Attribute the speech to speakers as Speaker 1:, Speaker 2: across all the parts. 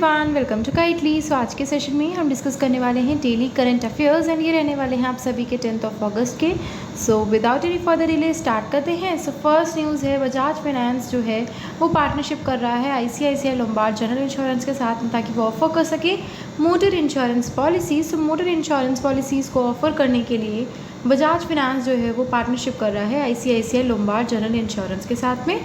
Speaker 1: Everyone, welcome to Kitely. So आज के session में हम डिस्कस करने वाले हैं डेली करंट अफेयर्स एंड ये रहने वाले हैं आप सभी के 10 अगस्त के। So without any further delay start करते हैं। सो फर्स्ट न्यूज़ है बजाज फाइनेंस जो है वो पार्टनरशिप कर रहा है ICICI लोम्बार्ड जनरल इंश्योरेंस के साथ में ताकि वो ऑफर कर सके मोटर इंश्योरेंस पॉलिसीज। सो मोटर इंश्योरेंस पॉलिसीज़ को ऑफर करने के लिए बजाज फाइनेंस जो है वो पार्टनरशिप कर रहा है ICICI लोम्बार्ड जनरल इंश्योरेंस के साथ में।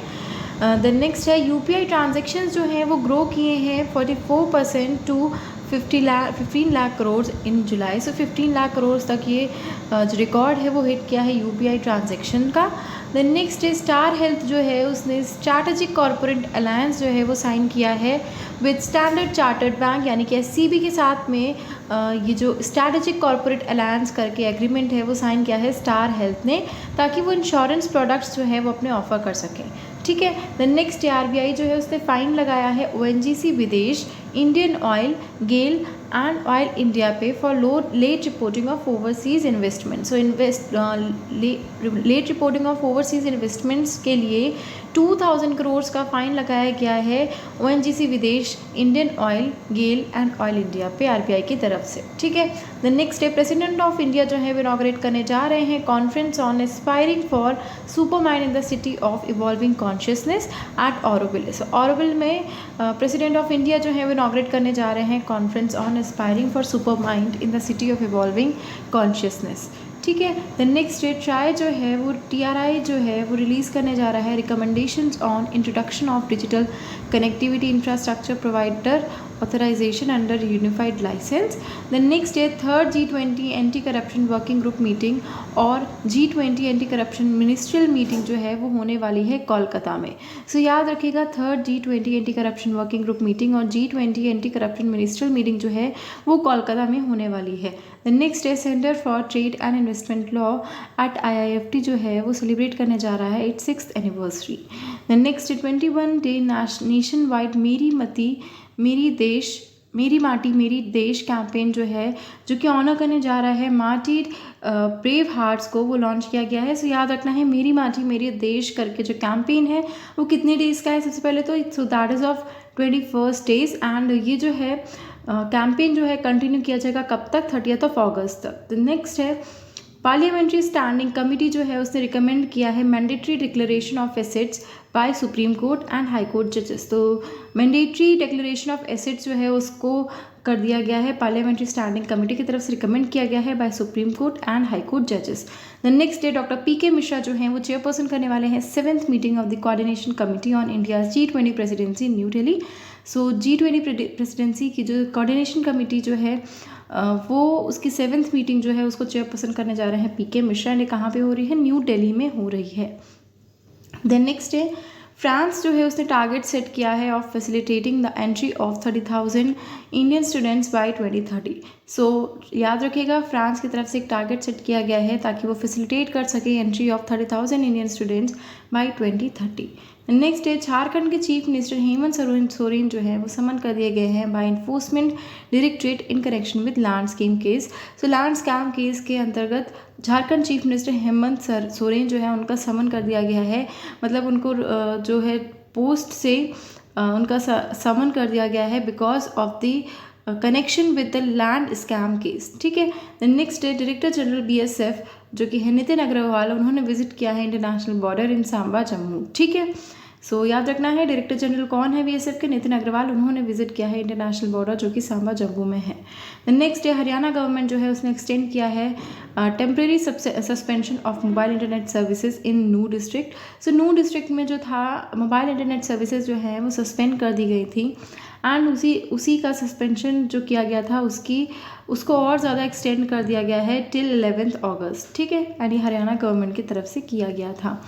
Speaker 1: देन नेक्स्ट है UPI ट्रांजेक्शन्स जो हैं वो ग्रो किए हैं 44% टू 15 लाख करोड़ इन जुलाई। सो 15 लाख करोड़ तक ये जो रिकॉर्ड है वो हिट किया है UPI ट्रांजेक्शन का। देन नेक्स्ट है स्टार हेल्थ जो है उसने स्ट्रैटेजिक कॉरपोरेट अलायंस जो है वो साइन किया है विद स्टैंडर्ड चार्टर्ड बैंक यानी कि SCB के साथ में। ये जो स्ट्रैटेजिक कॉरपोरेट अलायंस करके एग्रीमेंट है वो साइन किया है स्टार हेल्थ ने ताकि वो इंश्योरेंस प्रोडक्ट्स जो है वो अपने ऑफर कर सकें। ठीक है। द नेक्स्ट RBI जो है उसने फाइन लगाया है ONGC Videsh, Indian oil, GAIL and oil India पे for late reporting of overseas investment. So late reporting of overseas investments के लिए 2000 करोड़ का फाइन लगाया गया है ONGC Videsh, Indian oil, GAIL and oil India पे RBI की तरफ से। ठीक है। द नेक्स्ट है प्रेसिडेंट ऑफ इंडिया जो है वो इनॉग्रेट करने जा रहे हैं conference on aspiring for super mind in the city of evolving consciousness at Auroville. So Auroville में प्रेसिडेंट ऑफ इंडिया जो है वो इनॉग्रेट करने जा रहे हैं conference on aspiring for super mind in the city of evolving consciousness. ठीक है। द नेक्स्ट ट्राई जो है वो TRI जो है वो रिलीज़ करने जा रहा है recommendations on introduction of digital connectivity infrastructure provider authorisation under unified licence. The next है third G20 anti corruption working group meeting और G20 anti corruption ministerial meeting जो है वो होने वाली है कोलकाता में। सो याद रखिएगा third G20 anti corruption working group meeting और G20 anti corruption ministerial meeting जो है वो कोलकाता में होने वाली है। द नेक्स्ट है centre for trade and investment law at IIFT जो है वो सेलिब्रेट करने जा रहा है it's 6th anniversary. The next 21 day nation wide मेरी माटी मेरी देश कैंपेन जो है जो कि ऑनर करने जा रहा है मार्टिड ब्रेव हार्ट्स को वो लॉन्च किया गया है। सो याद रखना है मेरी माटी मेरी देश करके जो कैंपेन है वो कितने डेज़ का है सबसे पहले तो so that is of 21 days and ये जो है कैंपेन जो है कंटिन्यू किया जाएगा कब तक 30 अगस्त तक। नेक्स्ट है पार्लियामेंट्री स्टैंडिंग कमेटी जो है उसने रिकमेंड किया है mandatory declaration of assets bye supreme court and high court जजेस। तो मैंडेटरी डिक्लेरेशन ऑफ एसेट्स जो है उसको कर दिया गया है पार्लियामेंट्री स्टैंडिंग कमेटी की तरफ से रिकमेंड किया गया है by supreme court and high court जजेस। The next day doctor PK Mishra जो हैं वो चेयरपर्सन करने वाले हैं 7th meeting of the coordination committee on India's G20 presidency new Delhi. So G20 presidency की जो कोऑर्डिनेशन कमेटी जो है वो उसकी 7th मीटिंग जो है उसको चेयरपर्सन करने जा रहे हैं PK मिश्रा ने। कहाँ पे हो रही है? न्यू दिल्ली में हो रही है। देन नेक्स्ट है फ्रांस जो है उसने टारगेट सेट किया है of facilitating the entry of 30,000 Indian students by 2030। So याद रखिएगा फ्रांस की तरफ से एक टारगेट सेट किया गया है ताकि वो फैसिलिटेट कर सके entry of 30,000 Indian students by 2030। Next है झारखंड के चीफ मिनिस्टर हेमंत सोरेन जो है वो समन कर दिए गए हैं by enforcement directorate in connection with land scheme case. So land scam case के अंतर्गत झारखंड चीफ मिनिस्टर हेमंत सोरेन जो है उनका समन कर दिया गया है, मतलब उनको जो है पोस्ट से उनका समन कर दिया गया है because of the connection with the land scam case. ठीक है। नेक्स्ट है डायरेक्टर जनरल BSF जो कि है नितिन अग्रवाल, उन्होंने विजिट किया है international border in Samba Jammu. ठीक है। सो याद रखना है डायरेक्टर जनरल कौन है BSF के? नितिन अग्रवाल, उन्होंने विजिट किया है इंटरनेशनल बॉर्डर जो कि सांबा जम्मू में है। नेक्स्ट है हरियाणा गवर्नमेंट जो है उसने एक्सटेंड किया है temporary suspension of mobile internet services in नू डिस्ट्रिक्ट। सो नू डिस्ट्रिक्ट में जो था मोबाइल इंटरनेट सर्विसेज जो है वो सस्पेंड कर दी गई थी एंड उसी का सस्पेंशन जो किया गया था उसको और ज़्यादा एक्सटेंड कर दिया गया है टिल 11th अगस्त। ठीक है। एंड ये हरियाणा गवर्नमेंट की तरफ से किया गया था।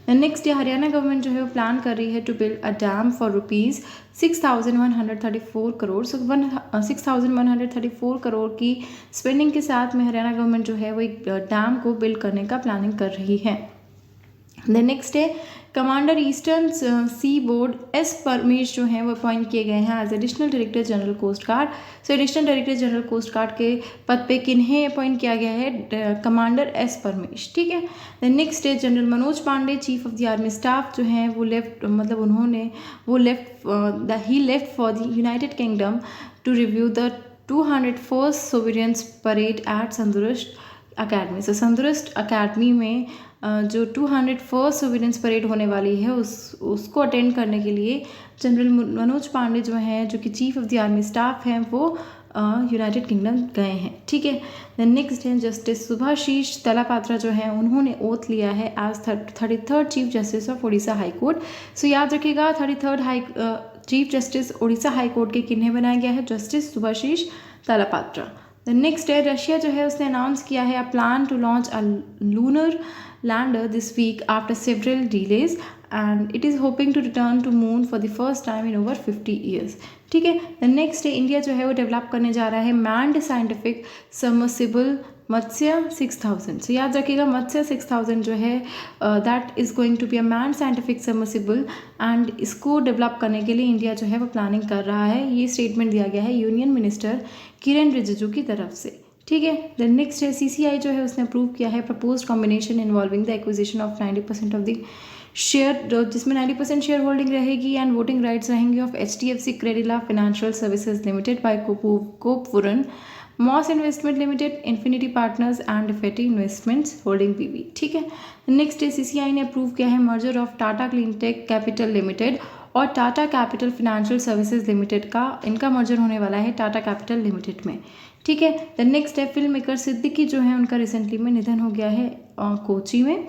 Speaker 1: नेक्स्ट ये हरियाणा गवर्नमेंट जो है वो प्लान कर रही है to build a dam for ₹6,134 crore. So 6,134 crore की स्पेंडिंग के साथ में हरियाणा गवर्नमेंट जो है वो एक डैम को बिल्ड करने का प्लानिंग कर रही है। देन नेक्स्ट है commander eastern seaboard S Paramesh जो हैं वो अपॉइंट किए गए हैं as additional director general coast guard. So additional director general coast guard के पद पे किन्हें अपॉइंट किया गया है, कमांडर एस परमेश, ठीक है। द नेक्स्ट है general Manoj Pandey chief of the army staff जो हैं वो लेफ्ट, मतलब उन्होंने वो ही left for the united kingdom to review the 201st sovereign's parade at Sandhurst academy. So Sandhurst academy में जो 201st सोवेरियंस परेड होने वाली है उसको अटेंड करने के लिए जनरल मनोज पांडे जो हैं, जो कि chief of the army staff हैं, वो यूनाइटेड किंगडम गए हैं, ठीक है। द नेक्स्ट है जस्टिस सुभाशीष तलापात्रा जो हैं उन्होंने ओथ लिया है as 33rd chief justice of Orissa high court. So याद रखिएगा 33rd chief justice Orissa high court के किन्हें बनाया गया है, justice Subhashish Talapatra. The next है रशिया जो है उसने अनाउंस किया है a plan to launch a lunar lander this week after several delays and it is hoping to return to moon for the first time in over 50 years, ठीक है। The next है India जो है वो develop करने जा रहा है manned scientific submersible Matsya 6000। So याद रखिएगा मत्स्य 6000 जो है that is going to be a manned scientific submersible and इसको डेवलप करने के लिए इंडिया जो है वो प्लानिंग कर रहा है। ये स्टेटमेंट दिया गया है यूनियन मिनिस्टर किरण रिजिजू की तरफ से, ठीक है। द नेक्स्ट है CCI जो है उसने अप्रूव किया है proposed combination involving the acquisition of 90% of the share, जिसमें 90% शेयर होल्डिंग रहेगी एंड वोटिंग राइट्स रहेंगे of HDFC Credila financial services limited by Kopvoorn Moss investment limited, infinity partners and Defati investments holding PV, ठीक है। Next है CCI ने approve किया है merger of Tata cleantech capital limited और Tata capital financial services limited का, इनका मर्जर होने वाला है टाटा कैपिटल लिमिटेड में, ठीक है। द नेक्स्ट है फिल्म मेकर सिद्दीकी जो है उनका रिसेंटली में निधन हो गया है कोची में।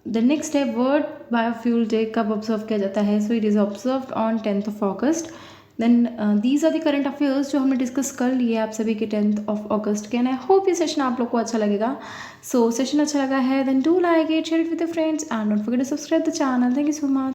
Speaker 1: द नेक्स्ट है वर्ल्ड बायोफ्यूल डे कब ऑब्जर्व किया जाता है, so it is observe on 10th of August। Then these are the current affairs जो हमने डिस्कस कर लिए आप सभी के 10th of August के, एंड आई होप ये सेशन आप लोग को अच्छा लगेगा। सो सेशन अच्छा लगा है then do like it, share it with your friends and don't forget to subscribe the channel. Thank you so much.